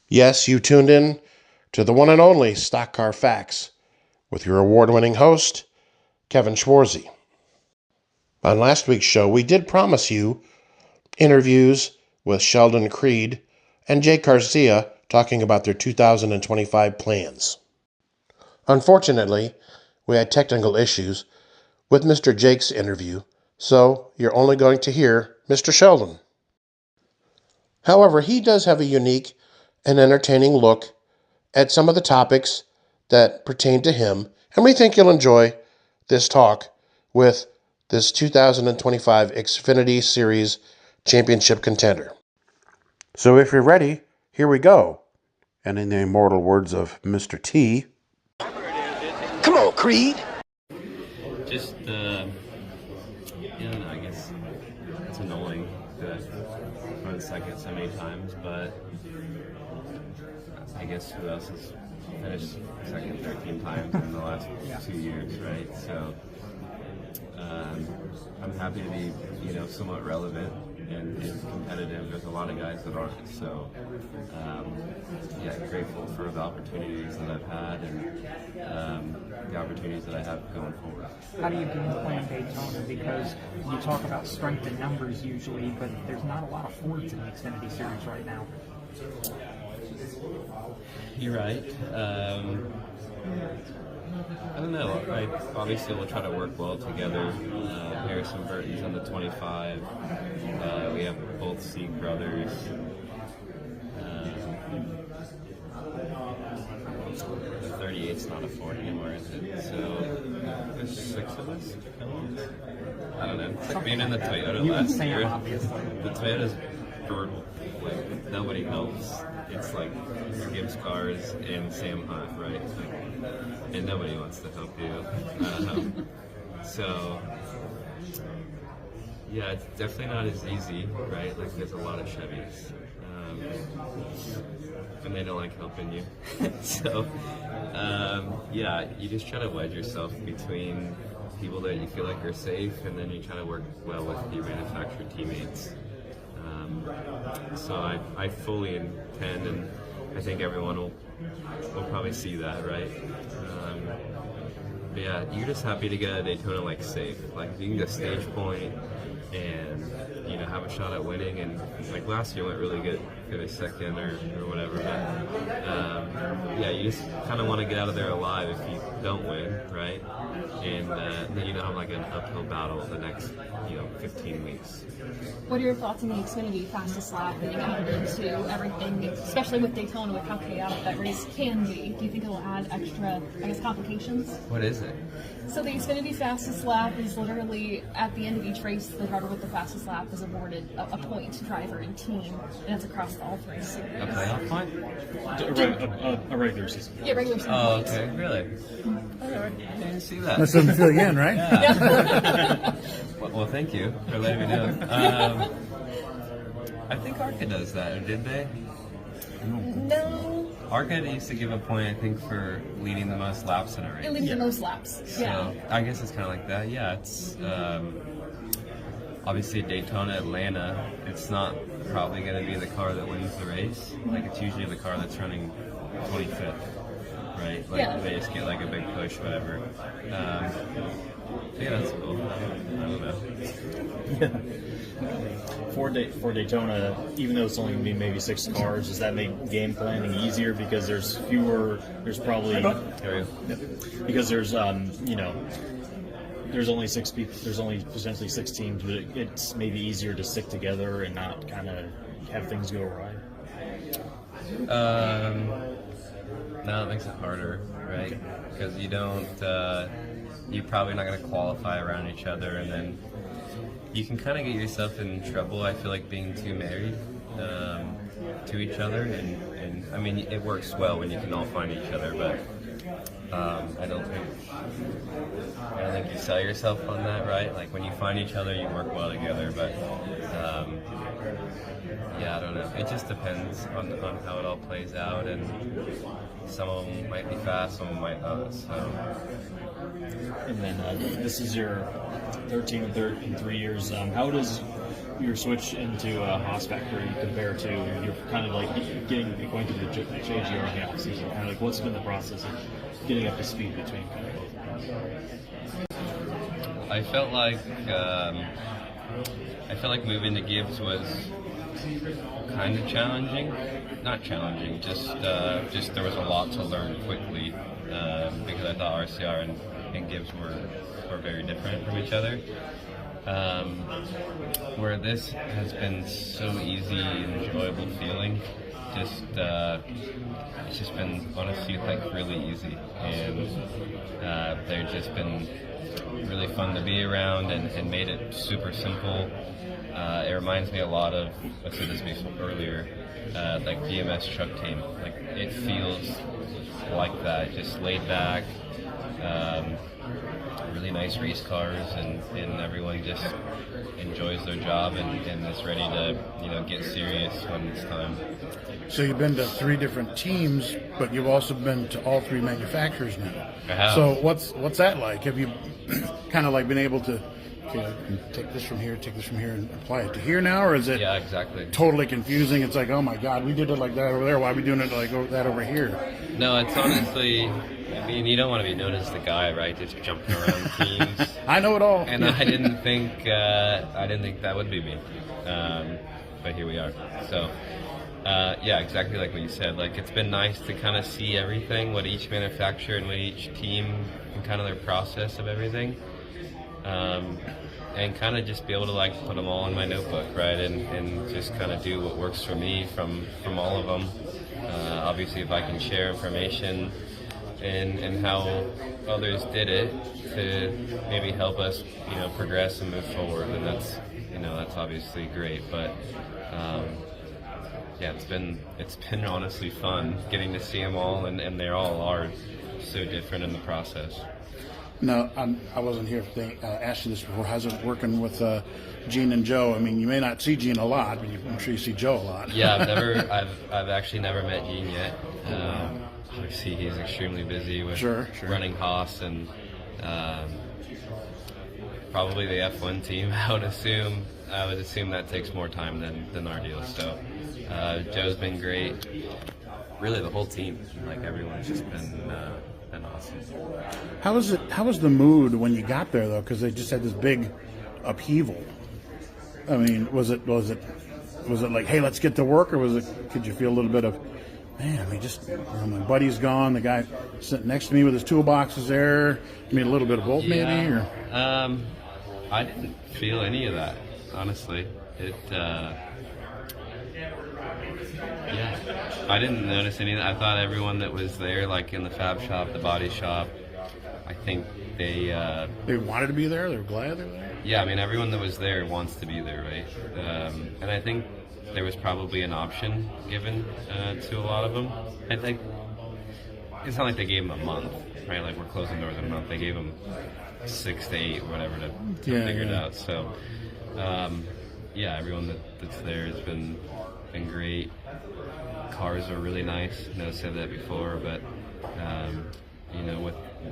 Yes, you tuned in to the one and only Stock Car Facts with your award-winning host, Kevin Schwarzy. On last week's show, we did promise you interviews with Sheldon Creed and Jake Garcia talking about their 2025 plans. Unfortunately, we had technical issues with Mr. Jake's interview, so you're only going to hear Mr. Sheldon. However, he does have a unique and entertaining look at some of the topics that pertain to him, and we think you'll enjoy this talk with this 2025 Xfinity Series Championship contender. So if you're ready, here we go. And in the immortal words of Mr. T, come on, Creed. Just, I guess it's annoying that I've run second so many times, but I guess who else has finished second 13 times in the last 2 years, right? So I'm happy to be, somewhat relevant and competitive. There's a lot of guys that aren't. So, grateful for the opportunities that I've had and the opportunities that I have going forward. How do you game plan Daytona? Because you talk about strength in numbers usually, but there's not a lot of Fords in the Xfinity Series right now. You're right. I don't know. Obviously, we'll try to work well together. Harrison Burton's on the 25. We have both Sieg brothers. The 38's not a Ford anymore, is it? So there's 6 of us. I don't know. It's like being in the Toyota last year. The Toyota's brutal. Like, nobody helps. It's like Gibbs Cars and Sam Hunt, right? And nobody wants to help you. So, yeah, it's definitely not as easy, right? Like, there's a lot of Chevys. And they don't like helping you. So, you just try to wedge yourself between people that you feel like are safe, and then you try to work well with your manufacturer teammates. So I fully intend, and I think everyone will probably see that, right? You're just happy to get out of Daytona like safe. Like if you can get stage point and have a shot at winning, and like last year went really good, a second or whatever. But you just kind of want to get out of there alive if you don't win, right? And then you have like an uphill battle the next 15 weeks. What are your thoughts on the Xfinity fastest lap and added into everything, especially with Daytona, with how chaotic that race can be? Do you think it'll add extra, complications? What is it? So the Xfinity fastest lap is literally at the end of each race, the driver with the fastest lap is awarded a point, driver and team, and it's across all 3 series. A playoff point? A regular season. Yeah, regular season. Oh, points. okay, really? I didn't see that. That's something to fill you in, right? Yeah. Well, thank you for letting me know. I think ARCA does that, or did they? No. ARCA used to give a point, I think, for leading the most laps in a race. It leads the most laps. Yeah. So I guess it's kind of like that. Yeah, it's obviously Daytona, Atlanta. It's not probably going to be the car that wins the race. Like it's usually the car that's running 25th, right? Like they just get like a big push, whatever. That's cool. I don't know. Yeah. For Daytona, even though it's only going to be maybe 6 cars, does that make game planning easier because there's fewer? There's probably because there's there's only 6 people. There's only potentially 6 teams, but it's maybe easier to stick together and not kind of have things go awry. No, it makes it harder, right? Because you don't. You're probably not going to qualify around each other, and then you can kind of get yourself in trouble. I feel like being too married to each other, and I mean it works well when you can all find each other, but I don't think you sell yourself on that, right? Like when you find each other, you work well together, but I don't know. It just depends on how it all plays out, and some of them might be fast, some of them might not. So. And then this is your 13th in 3 years. How does your switch into Haas Factory compared to you're kind of like getting acquainted with JGR in the offseason? Kind of like what's been the process of getting up to speed between kind of both of them? I felt like moving to Gibbs was kind of challenging. Not challenging, just there was a lot to learn quickly because I thought RCR and Gibbs were very different from each other. Where this has been so easy and enjoyable feeling, it's just been honestly like really easy, and they've just been really fun to be around and made it super simple. It reminds me a lot of, I said this earlier, like DMS truck team. Like it feels like that, just laid back, really nice race cars, and everyone just enjoys their job and is ready to get serious when it's time. So you've been to 3 different teams, but you've also been to all 3 manufacturers now. I have. So what's that like? Have you kind of like been able to take this from here, and apply it to here now, or is it exactly totally confusing? It's like, oh my God, we did it like that over there. Why are we doing it like that over here? No, it's honestly, I mean, you don't want to be known as the guy, right? Just jumping around teams. I know it all. And I didn't think that would be me, but here we are. So, exactly like what you said. Like it's been nice to kind of see everything, what each manufacturer and what each team and kind of their process of everything. And kind of just be able to like put them all in my notebook, right? And just kind of do what works for me from all of them. Obviously, if I can share information and how others did it to maybe help us, progress and move forward, then that's obviously great. But it's been honestly fun getting to see them all, and they all are so different in the process. No, I wasn't here if they asked you this before. How's it working with Gene and Joe? I mean, you may not see Gene a lot, but I'm sure you see Joe a lot. Yeah, I've actually never met Gene yet. Obviously, he's extremely busy with running Haas and probably the F1 team. I would assume that takes more time than our deal. So Joe's been great. Really, the whole team, like everyone's just been awesome. How was the mood when you got there though? Because they just had this big upheaval. I mean, was it like, hey, let's get to work, or could you feel a little bit of, man, my buddy's gone, the guy sitting next to me with his toolbox is there? I mean, a little bit of both, maybe. Or I didn't feel any of that, honestly. I didn't notice any of that. I thought everyone that was there, like in the fab shop, the body shop, I think they wanted to be there. They were glad they were there. Yeah, I mean, everyone that was there wants to be there, right? And I think there was probably an option given to a lot of them. I think it's not like they gave them a month, right? Like we're closing doors in a month. They gave them 6 to 8, whatever, to figure it out. So, everyone that's there has been great. Cars are really nice. I know I said that before, but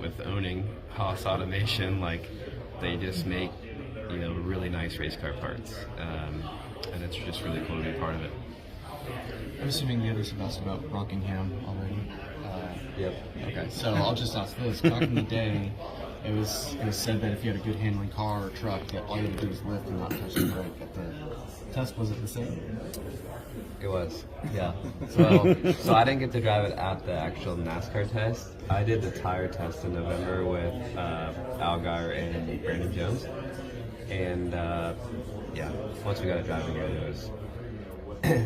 with owning Haas Automation, like they just make really nice race car parts, and it's just really cool to be part of it. I'm assuming the others have asked about Rockingham already. Yep. Okay, so I'll just ask this. Back in the day, it was said that if you had a good handling car or truck, that all you had to do was lift and not touch the brake. At the test, was it the same? It was, yeah. So I didn't get to drive it at the actual NASCAR test. I did the tire test in November with Al Geyer and Brandon Jones. And once we got it driving together, it was a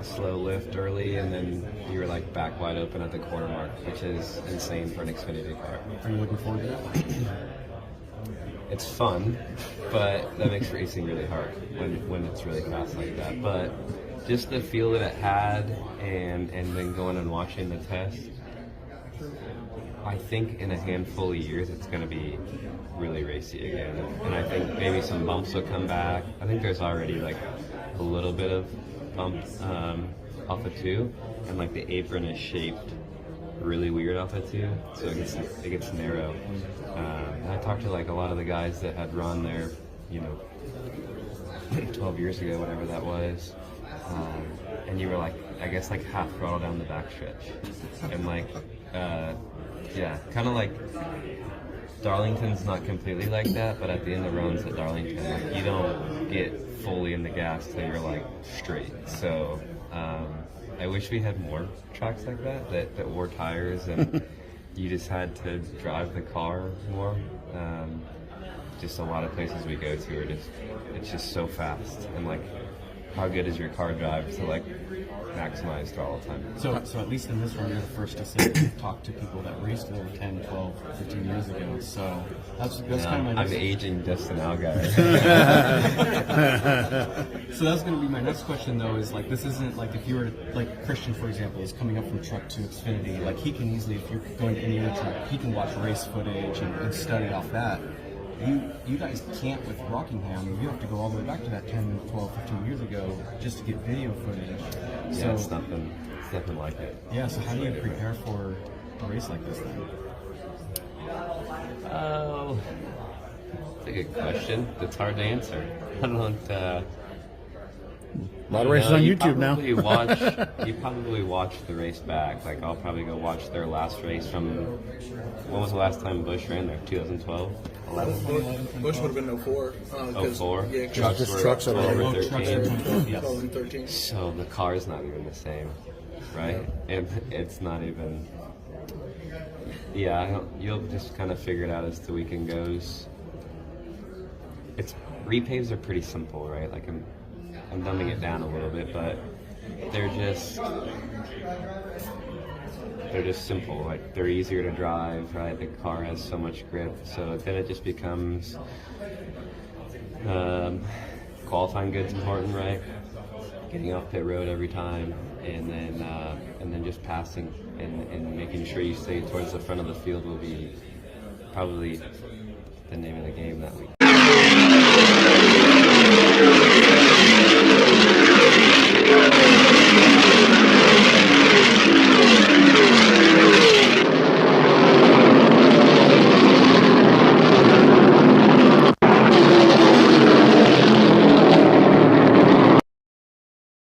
slow lift early, and then you were like back wide open at the corner mark, which is insane for an Xfinity car. Are you looking forward to that? It's fun, but that makes racing really hard when it's really fast like that. But just the feel that it had, and then going and watching the test, I think in a handful of years it's going to be really racy again. And I think maybe some bumps will come back. I think there's already like a little bit of bumps off of 2, and like the apron is shaped really weird off of 2, so it gets narrow. And I talked to like a lot of the guys that had run there, 12 years ago, whatever that was, and you were like, I guess like half throttle down the backstretch, and like, yeah, kind of like Darlington's not completely like that, but at the end of runs at Darlington, like, you don't get fully in the gas till you're like straight. So I wish we had more tracks like that wore tires and you just had to drive the car more. Just a lot of places we go to are it's just so fast, and like, how good is your car drive to like maximize throttle time? So at least in this run, you're the first to say that you've talked to people that raced there 10, 12, 15 years ago. So that's kind of my next... I'm aging just now, guys. So that's going to be my next question, though, is like, this isn't like if you were, like Christian, for example, is coming up from truck to Xfinity, like he can easily, if you're going to any other track, he can watch race footage and study off that. You guys can't with Rockingham. You have to go all the way back to that 10, 12, 15 years ago just to get video footage. Yeah, So it's nothing like it. yeah, so how do you prepare for a race like this then? Oh, that's a good question. It's hard to answer. I don't. A lot of races on YouTube now. You probably watch the race back. Like, I'll probably go watch their last race from. When was the last time Bush ran there? 2012, 11. Bush would have been 04. 04? Yeah, Trucks are 12 or Oh, trucks 13. yes. 12 and 13. So the car's not even the same, right? And it's not even. Yeah, you'll just kind of figure it out as the weekend goes. Repaves are pretty simple, right? Like, I'm dumbing it down a little bit, but they're just simple. Like, they're easier to drive, right? The car has so much grip, so then it just becomes qualifying good's important, right? Getting off pit road every time, and then just passing and making sure you stay towards the front of the field will be probably the name of the game that week.